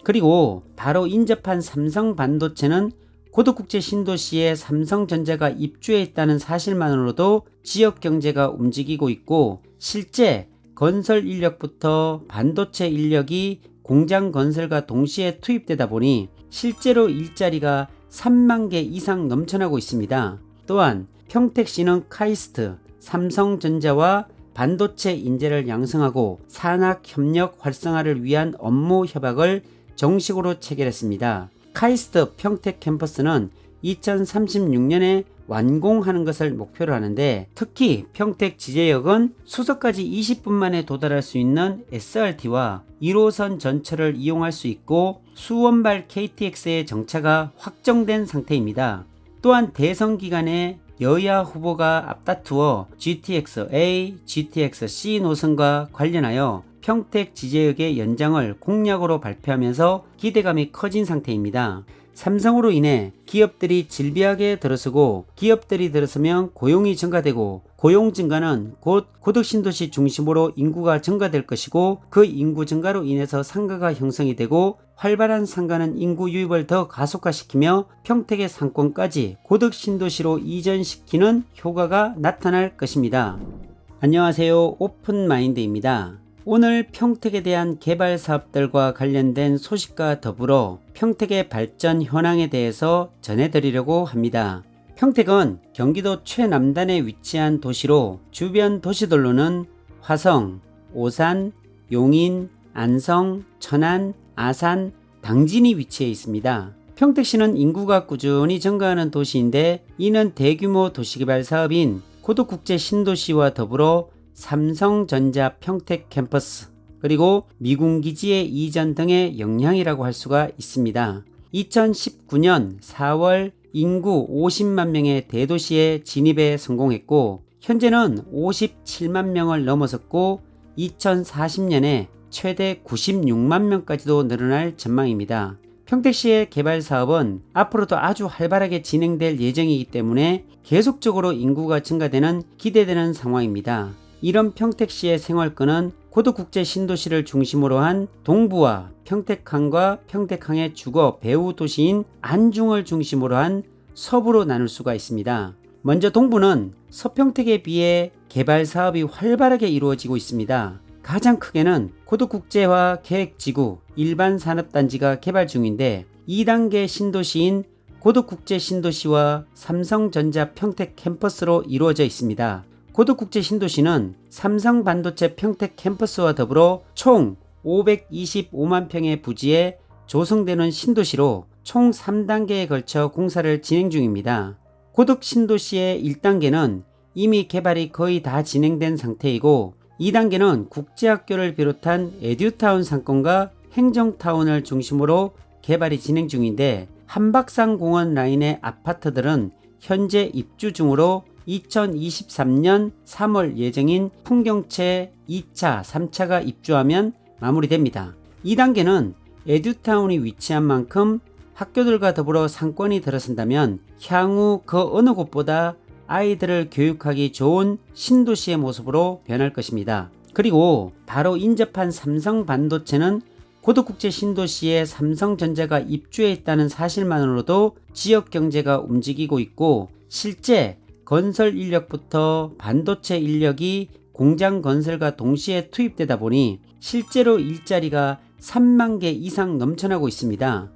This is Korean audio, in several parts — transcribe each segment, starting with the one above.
그리고 바로 인접한 삼성반도체는 고덕국제 신도시에 삼성전자가 입주해 있다는 사실만으로도 지역 경제가 움직이고 있고, 실제 건설 인력부터 반도체 인력이 공장 건설과 동시에 투입되다 보니 실제로 일자리가 3만 개 이상 넘쳐나고 있습니다. 또한 평택시는 카이스트, 삼성전자와 반도체 인재를 양성하고 산학협력 활성화를 위한 업무 협약을 정식으로 체결했습니다. 카이스트 평택 캠퍼스는 2036년에 완공하는 것을 목표로 하는데, 특히 평택 지제역은 수서까지 20분 만에 도달할 수 있는 SRT와 1호선 전철을 이용할 수 있고 수원발 KTX의 정차가 확정된 상태입니다. 또한 대선 기간에 여야 후보가 앞다투어 GTX-A, GTX-C 노선과 관련하여 평택 지제역의 연장을 공약으로 발표하면서 기대감이 커진 상태입니다. 삼성으로 인해 기업들이 질비하게 들어서고, 기업들이 들어서면 고용이 증가되고, 고용 증가는 곧 고덕신도시 중심으로 인구가 증가될 것이고, 그 인구 증가로 인해서 상가가 형성이 되고, 활발한 상가는 인구 유입을 더 가속화시키며 평택의 상권까지 고덕신도시로 이전시키는 효과가 나타날 것입니다. 안녕하세요, 오픈마인드입니다. 오늘 평택에 대한 개발 사업들과 관련된 소식과 더불어 평택의 발전 현황에 대해서 전해드리려고 합니다. 평택은 경기도 최남단에 위치한 도시로 주변 도시들로는 화성, 오산, 용인, 안성, 천안, 아산, 당진이 위치해 있습니다. 평택시는 인구가 꾸준히 증가하는 도시인데, 이는 대규모 도시개발 사업인 고덕국제 신도시와 더불어 삼성전자 평택 캠퍼스, 그리고 미군기지의 이전 등의 영향이라고 할 수가 있습니다. 2019년 4월 인구 50만 명의 대도시에 진입에 성공했고, 현재는 57만 명을 넘어섰고 2040년에 최대 96만 명까지도 늘어날 전망입니다. 평택시의 개발 사업은 앞으로도 아주 활발하게 진행될 예정이기 때문에 계속적으로 인구가 증가되는 기대되는 상황입니다. 이런 평택시의 생활권은 고덕국제 신도시를 중심으로 한 동부와 평택항과 평택항의 주거 배후 도시인 안중을 중심으로 한 서부로 나눌 수가 있습니다. 먼저 동부는 서평택에 비해 개발 사업이 활발하게 이루어지고 있습니다. 가장 크게는 고덕국제화 계획지구 일반 산업단지가 개발 중인데, 2단계 신도시인 고덕국제 신도시와 삼성전자 평택 캠퍼스로 이루어져 있습니다. 고덕국제 신도시는 삼성반도체 평택 캠퍼스와 더불어 총 525만 평의 부지에 조성되는 신도시로 총 3단계에 걸쳐 공사를 진행 중입니다. 고덕 신도시의 1단계는 이미 개발이 거의 다 진행된 상태이고, 2단계는 국제학교를 비롯한 에듀타운 상권과 행정타운을 중심으로 개발이 진행 중인데, 한박산 공원 라인의 아파트들은 현재 입주 중으로 2023년 3월 예정인 풍경채 2차, 3차가 입주하면 마무리됩니다. 2단계는 에듀타운이 위치한 만큼 학교들과 더불어 상권이 들어선다면 향후 그 어느 곳보다 아이들을 교육하기 좋은 신도시의 모습으로 변할 것입니다. 그리고 바로 인접한 삼성반도체는 고덕국제 신도시에 삼성전자가 입주해 있다는 사실만으로도 지역 경제가 움직이고 있고, 실제 건설 인력부터 반도체 인력이 공장 건설과 동시에 투입되다 보니 실제로 일자리가 3만 개 이상 넘쳐나고 있습니다.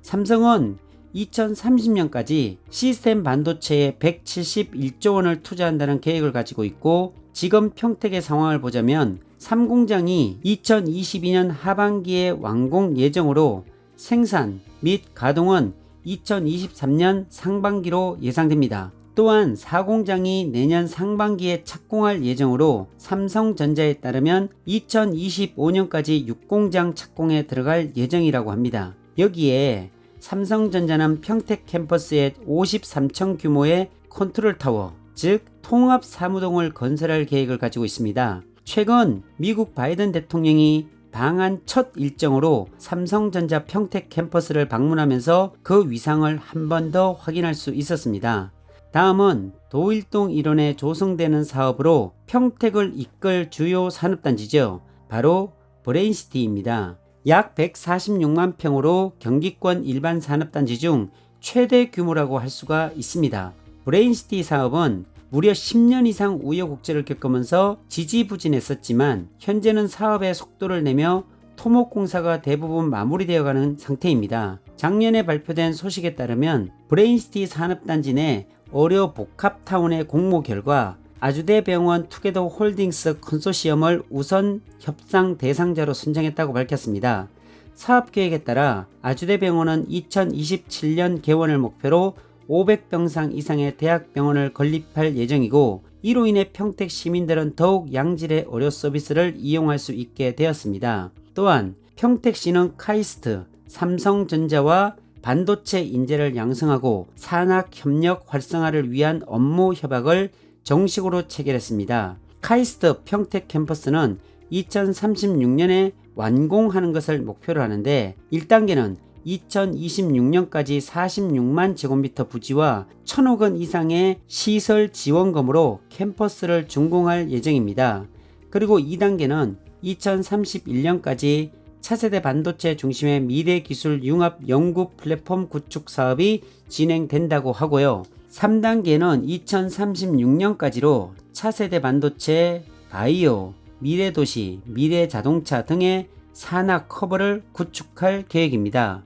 삼성은 2030년까지 시스템 반도체에 171조 원을 투자한다는 계획을 가지고 있고, 지금 평택의 상황을 보자면 3공장이 2022년 하반기에 완공 예정으로 생산 및 가동은 2023년 상반기로 예상됩니다. 또한 4공장이 내년 상반기에 착공할 예정으로 삼성전자에 따르면 2025년까지 6공장 착공에 들어갈 예정이라고 합니다. 여기에 삼성전자는 평택 캠퍼스에 53층 규모의 컨트롤타워, 즉 통합 사무동을 건설할 계획을 가지고 있습니다. 최근 미국 바이든 대통령이 방한 첫 일정으로 삼성전자 평택 캠퍼스를 방문하면서 그 위상을 한 번 더 확인할 수 있었습니다. 다음은 도일동 일원에 조성되는 사업으로 평택을 이끌 주요 산업단지죠. 바로 브레인시티입니다. 약 146만 평으로 경기권 일반 산업단지 중 최대 규모라고 할 수가 있습니다. 브레인시티 사업은 무려 10년 이상 우여곡절을 겪으면서 지지부진했었지만 현재는 사업의 속도를 내며 토목공사가 대부분 마무리되어가는 상태입니다. 작년에 발표된 소식에 따르면 브레인시티 산업단지 내 어려 복합타운의 공모 결과 아주대병원 투게더 홀딩스 컨소시엄을 우선 협상 대상자로 선정했다고 밝혔습니다. 사업계획에 따라 아주대병원은 2027년 개원을 목표로 500병상 이상의 대학병원을 건립할 예정이고, 이로 인해 평택 시민들은 더욱 양질의 의료 서비스를 이용할 수 있게 되었습니다. 또한 평택시는 카이스트, 삼성전자와 반도체 인재를 양성하고 산학협력 활성화를 위한 업무 협약을 정식으로 체결했습니다. 카이스트 평택 캠퍼스는 2036년에 완공하는 것을 목표로 하는데, 1단계는 2026년까지 46만 제곱미터 부지와 1,000억 원 이상의 시설 지원금으로 캠퍼스를 준공할 예정입니다. 그리고 2단계는 2031년까지 차세대 반도체 중심의 미래기술 융합 연구 플랫폼 구축 사업이 진행된다고 하고요. 3단계는 2036년까지로 차세대 반도체, 바이오, 미래도시, 미래자동차 등의 산학 커버를 구축할 계획입니다.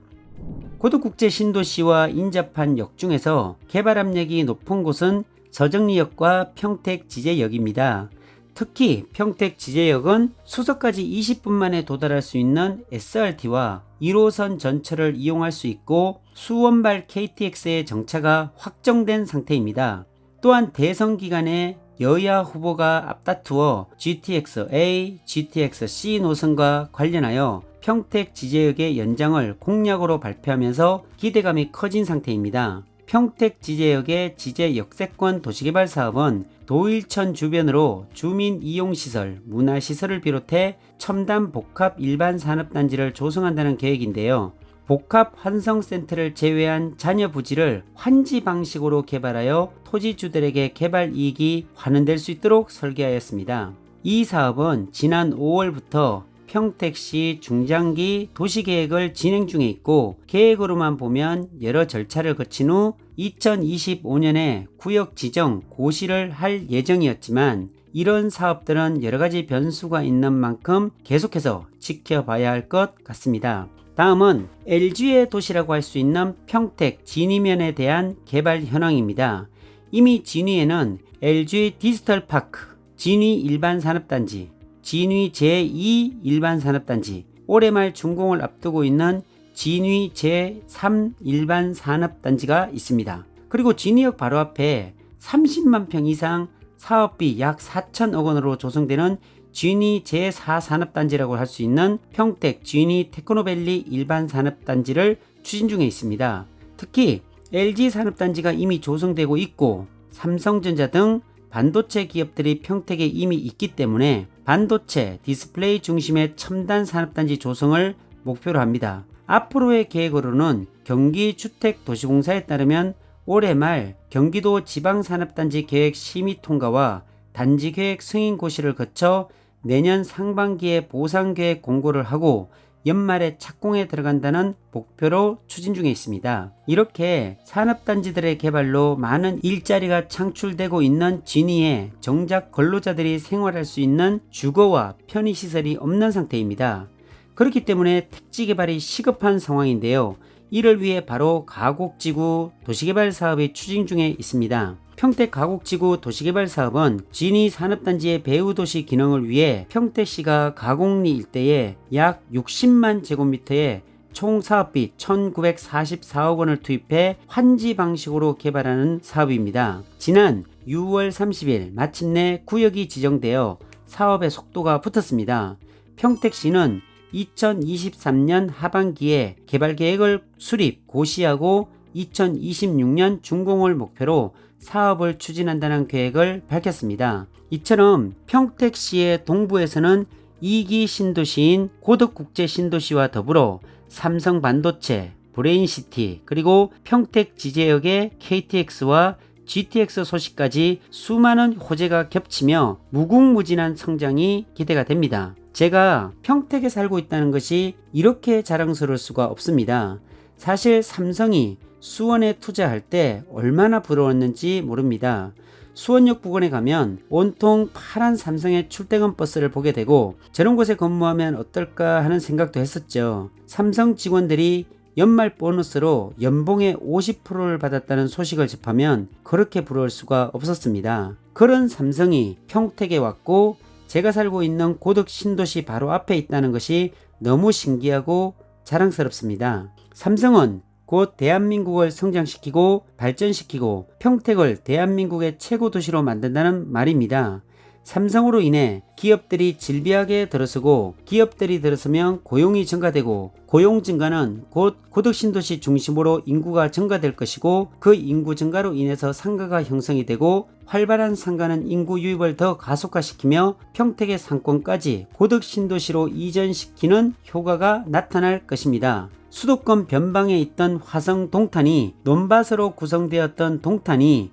고덕국제 신도시와 인접한 역 중에서 개발 압력이 높은 곳은 서정리역과 평택 지제역입니다. 특히 평택 지제역은 수서까지 20분 만에 도달할 수 있는 SRT와 1호선 전철을 이용할 수 있고 수원발 KTX의 정차가 확정된 상태입니다. 또한 대선 기간에 여야 후보가 앞다투어 GTX-A, GTX-C 노선과 관련하여 평택 지제역의 연장을 공약으로 발표하면서 기대감이 커진 상태입니다. 평택 지제역의 지제 역세권 도시개발 사업은 도일천 주변으로 주민 이용시설, 문화시설을 비롯해 첨단 복합 일반 산업단지를 조성한다는 계획인데요. 복합 환성센터를 제외한 잔여 부지를 환지 방식으로 개발하여 토지주들에게 개발 이익이 환원될 수 있도록 설계하였습니다. 이 사업은 지난 5월부터 평택시 중장기 도시계획을 진행 중에 있고, 계획으로만 보면 여러 절차를 거친 후 2025년에 구역 지정 고시를 할 예정이었지만, 이런 사업들은 여러가지 변수가 있는 만큼 계속해서 지켜봐야 할 것 같습니다. 다음은 LG의 도시라고 할 수 있는 평택 진위면에 대한 개발 현황입니다. 이미 진위에는 LG 디지털파크, 진위 일반산업단지, 진위 제2 일반산업단지, 올해 말 준공을 앞두고 있는 진위 제3 일반산업단지가 있습니다. 그리고 진위역 바로 앞에 30만 평 이상 사업비 약 4천억 원으로 조성되는 진위 제4 산업단지라고 할 수 있는 평택 진위 테크노밸리 일반산업단지를 추진 중에 있습니다. 특히 LG 산업단지가 이미 조성되고 있고 삼성전자 등 반도체 기업들이 평택에 이미 있기 때문에 반도체, 디스플레이 중심의 첨단 산업단지 조성을 목표로 합니다. 앞으로의 계획으로는 경기주택도시공사에 따르면 올해 말 경기도 지방산업단지 계획 심의 통과와 단지 계획 승인 고시를 거쳐 내년 상반기에 보상계획 공고를 하고 연말에 착공에 들어간다는 목표로 추진 중에 있습니다. 이렇게 산업단지들의 개발로 많은 일자리가 창출되고 있는 진위에 정작 근로자들이 생활할 수 있는 주거와 편의시설이 없는 상태입니다. 그렇기 때문에 택지 개발이 시급한 상황인데요. 이를 위해 바로 가곡지구 도시개발 사업이 추진 중에 있습니다. 평택 가곡지구 도시개발 사업은 진위 산업단지의 배후도시 기능을 위해 평택시가 가곡리 일대에 약 60만 제곱미터의 총 사업비 1944억 원을 투입해 환지 방식으로 개발하는 사업입니다. 지난 6월 30일 마침내 구역이 지정되어 사업의 속도가 붙었습니다. 평택시는 2023년 하반기에 개발계획을 수립, 고시하고 2026년 준공을 목표로 사업을 추진한다는 계획을 밝혔습니다. 이처럼 평택시의 동부에서는 2기 신도시인 고덕국제 신도시와 더불어 삼성반도체, 브레인시티, 그리고 평택 지제역의 KTX와 GTX 소식까지 수많은 호재가 겹치며 무궁무진한 성장이 기대가 됩니다. 제가 평택에 살고 있다는 것이 이렇게 자랑스러울 수가 없습니다. 사실 삼성이 수원에 투자할 때 얼마나 부러웠는지 모릅니다. 수원역 부근에 가면 온통 파란 삼성의 출퇴근 버스를 보게 되고 저런 곳에 근무하면 어떨까 하는 생각도 했었죠. 삼성 직원들이 연말 보너스로 연봉의 50%를 받았다는 소식을 접하면 그렇게 부러울 수가 없었습니다. 그런 삼성이 평택에 왔고 제가 살고 있는 고덕 신도시 바로 앞에 있다는 것이 너무 신기하고 자랑스럽습니다. 삼성은 곧 대한민국을 성장시키고 발전시키고 평택을 대한민국의 최고 도시로 만든다는 말입니다. 삼성으로 인해 기업들이 질비하게 들어서고 기업들이 들어서면 고용이 증가되고 고용 증가는 곧 고덕 신도시 중심으로 인구가 증가될 것이고 그 인구 증가로 인해서 상가가 형성이 되고 활발한 상가는 인구 유입을 더 가속화시키며 평택의 상권까지 고덕 신도시로 이전시키는 효과가 나타날 것입니다. 수도권 변방에 있던 화성 동탄이 논밭으로 구성되었던 동탄에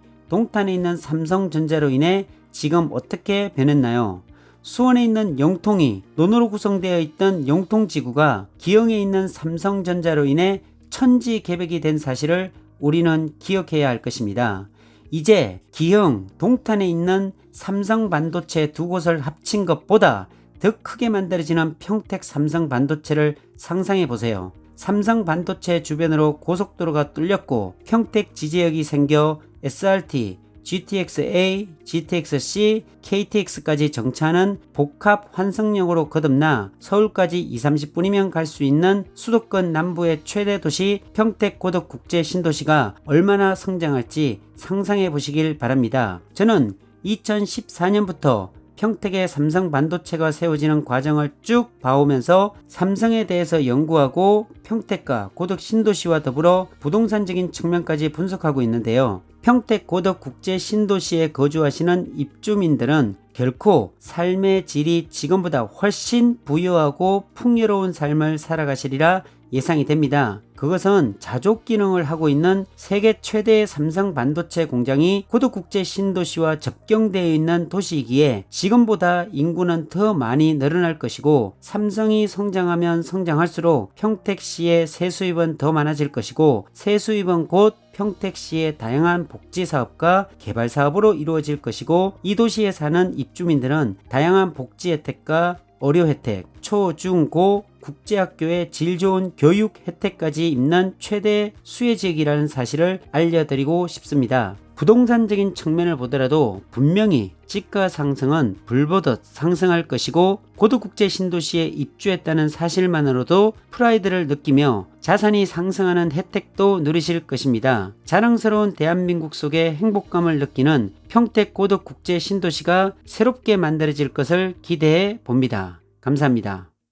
있는 삼성전자로 인해 지금 어떻게 변했나요? 수원에 있는 영통이 논으로 구성되어 있던 영통지구가 기흥에 있는 삼성전자로 인해 천지개벽이 된 사실을 우리는 기억해야 할 것입니다. 이제 기흥, 동탄에 있는 삼성반도체 두 곳을 합친 것보다 더 크게 만들어지는 평택 삼성반도체를 상상해 보세요. 삼성반도체 주변으로 고속도로가 뚫렸고 평택 지제역이 생겨 SRT, GTX-A, GTX-C, KTX까지 정차하는 복합 환승역으로 거듭나 서울까지 20-30분이면 갈 수 있는 수도권 남부의 최대 도시 평택 고덕 국제 신도시가 얼마나 성장할지 상상해 보시길 바랍니다. 저는 2014년부터 평택에 삼성 반도체가 세워지는 과정을 쭉 봐오면서 삼성에 대해서 연구하고 평택과 고덕 신도시와 더불어 부동산적인 측면까지 분석하고 있는데요. 평택 고덕 국제 신도시에 거주하시는 입주민들은 결코 삶의 질이 지금보다 훨씬 부유하고 풍요로운 삶을 살아가시리라 예상이 됩니다. 그것은 자족 기능을 하고 있는 세계 최대의 삼성 반도체 공장이 고덕 국제 신도시와 접경되어 있는 도시이기에 지금보다 인구는 더 많이 늘어날 것이고 삼성이 성장하면 성장할수록 평택시의 세수입은 더 많아질 것이고 세수입은 곧 평택시의 다양한 복지사업과 개발사업으로 이루어질 것이고 이 도시에 사는 입주민들은 다양한 복지 혜택과 의료 혜택, 초, 중, 고 국제학교의 질 좋은 교육 혜택까지 입는 최대 수혜지역이라는 사실을 알려드리고 싶습니다. 부동산적인 측면을 보더라도 분명히 지가 상승은 불보듯 상승할 것이고 고덕국제 신도시에 입주했다는 사실만으로도 프라이드를 느끼며 자산이 상승하는 혜택도 누리실 것입니다. 자랑스러운 대한민국 속의 행복감을 느끼는 평택 고덕국제 신도시가 새롭게 만들어질 것을 기대해 봅니다. 감사합니다.